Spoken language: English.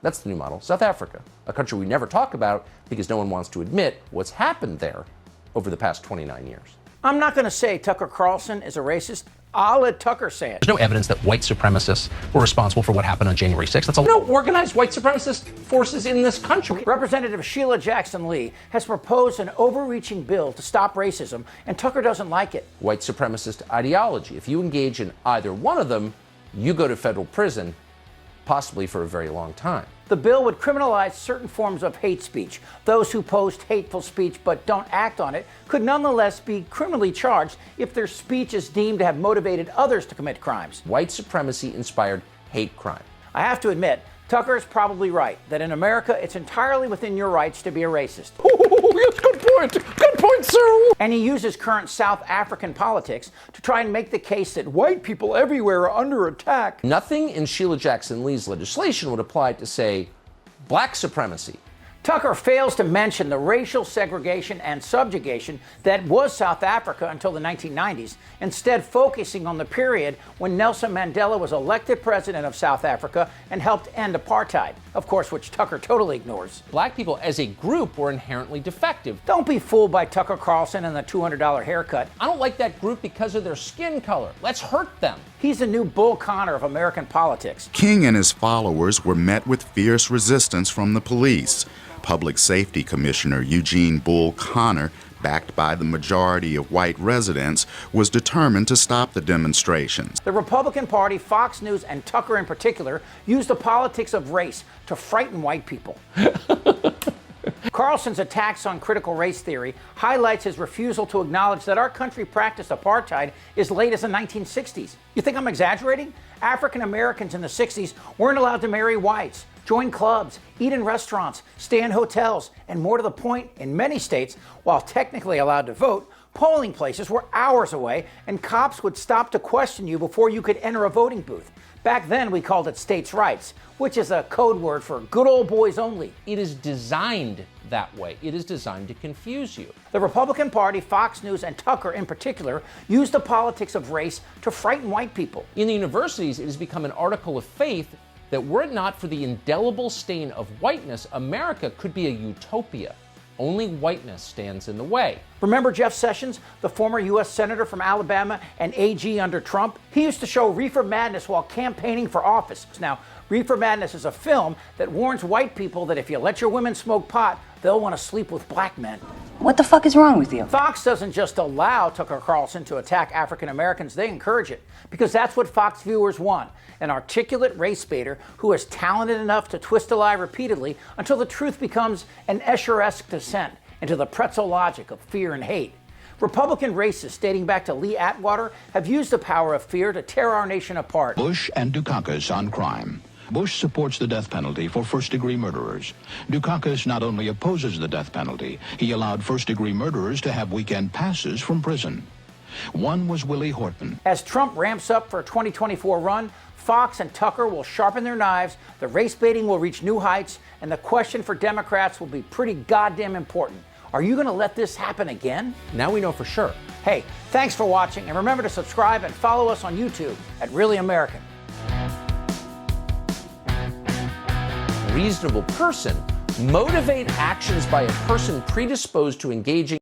That's the new model. South Africa, a country we never talk about because no one wants to admit what's happened there over the past 29 years. I'm not going to say Tucker Carlson is a racist. I'll let Tucker say it. There's no evidence that white supremacists were responsible for what happened on January 6th. That's No organized white supremacist forces in this country. Representative Sheila Jackson Lee has proposed an overreaching bill to stop racism, and Tucker doesn't like it. White supremacist ideology. If you engage in either one of them, you go to federal prison, possibly for a very long time. The bill would criminalize certain forms of hate speech. Those who post hateful speech but don't act on it could nonetheless be criminally charged if their speech is deemed to have motivated others to commit crimes. White supremacy-inspired hate crime. I have to admit, Tucker is probably right that in America it's entirely within your rights to be a racist. Oh, yes, good point. Good point, sir. And he uses current South African politics to try and make the case that white people everywhere are under attack. Nothing in Sheila Jackson Lee's legislation would apply to, say, black supremacy. Tucker fails to mention the racial segregation and subjugation that was South Africa until the 1990s, instead focusing on the period when Nelson Mandela was elected president of South Africa and helped end apartheid, of course, which Tucker totally ignores. Black people as a group were inherently defective. Don't be fooled by Tucker Carlson and the $200 haircut. I don't like that group because of their skin color. Let's hurt them. He's the new Bull Connor of American politics. King and his followers were met with fierce resistance from the police. Public Safety Commissioner Eugene Bull Connor, backed by the majority of white residents, was determined to stop the demonstrations. The Republican Party, Fox News, and Tucker in particular used the politics of race to frighten white people. Carlson's attacks on critical race theory highlights his refusal to acknowledge that our country practiced apartheid as late as the 1960s. You think I'm exaggerating? African Americans in the 60s weren't allowed to marry whites, join clubs, eat in restaurants, stay in hotels, and more to the point, in many states, while technically allowed to vote, polling places were hours away and cops would stop to question you before you could enter a voting booth. Back then, we called it states' rights, which is a code word for good old boys only. It is designed that way. It is designed to confuse you. The Republican Party, Fox News, and Tucker in particular used the politics of race to frighten white people. In the universities, it has become an article of faith that were it not for the indelible stain of whiteness, America could be a utopia. Only whiteness stands in the way. Remember Jeff Sessions, the former U.S. Senator from Alabama and AG under Trump? He used to show Reefer Madness while campaigning for office. Now, Reefer Madness is a film that warns white people that if you let your women smoke pot, they'll want to sleep with black men. What the fuck is wrong with you? Fox doesn't just allow Tucker Carlson to attack African Americans, they encourage it. Because that's what Fox viewers want. An articulate race baiter who is talented enough to twist a lie repeatedly until the truth becomes an Escher-esque descent into the pretzel logic of fear and hate. Republican racists dating back to Lee Atwater have used the power of fear to tear our nation apart. Bush and Dukakis on crime. Bush supports the death penalty for first-degree murderers. Dukakis not only opposes the death penalty, he allowed first-degrui murderers to have weekend passes from prison. One was Willie Horton. As Trump ramps up for a 2024 run, Fox and Tucker will sharpen their knives, the race baiting will reach new heights, and the question for Democrats will be pretty goddamn important. Are you going to let this happen again? Now we know for sure. Hey, thanks for watching, and remember to subscribe and follow us on YouTube at Really American. Reasonable person motivate actions by a person predisposed to engaging